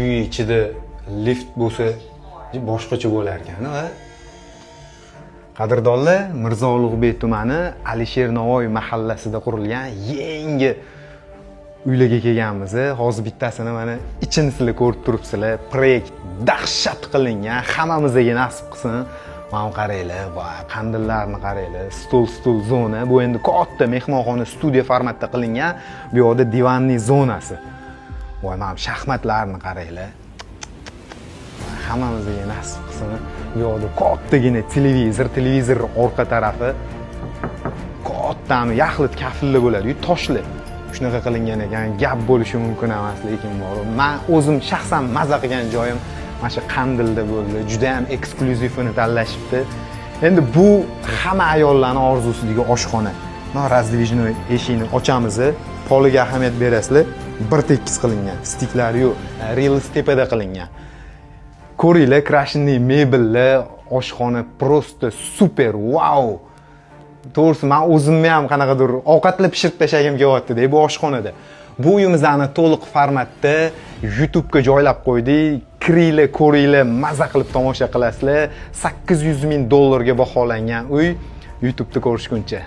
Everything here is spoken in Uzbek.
uy ichida lift bo'lsa boshqacha bo'lar ekan. Va qadrdonlar, Mirzo Ulug'bek tumani Alisher Navoiy mahallasida qurilgan yangi uylarga kelganmiz. Hozir bittasini mana ichini sizlar ko'rib turibsizlar. Proyekt dahshat qilingan, hammamizga nasib qilsin. Mana qaranglar, va qandillarni qaranglar, stol zona. Bu endi katta mehmonxona, studiya formatda qilingan. Bu yerda divanli zonasi. Voy, mana shaxmatlarni qaranglar. Hammamizga nasib qilsin. Bu yerda kattagina televizor orqa tarafi kattami yaxlit kafillar bo'ladi-yu, toshli. Shunaqa qilingan ekan, gap bo'lishi mumkin emas, lekin bor. Men o'zim shaxsan maza qilgan joyim mana shu qandilda bo'ldi. Juda ham eksklyuzivini tanlashibdi. Endi bu hamma ayollarning orzusidagi oshxona. Mana razdvijnoy eshikni ochamiz, poliga ahamiyat berasizlar. Bir tekis qilingan, stiklari yo'q, real tepada qilingan. Ko'ringlar, krashinli mebellar, oshxona prosta super, wow. To'g'risi, men o'zimni ham qanaqadir ovqatlar pishirib tashagim kelyapti-da bu oshxonada. Bu uyimizni to'liq formatda YouTube'ga joylab qo'ydik. Kiringlar, ko'ringlar, maza qilib tomosha qilasizlar. $800,000 ga baholangan uy YouTube'da ko'rishguncha.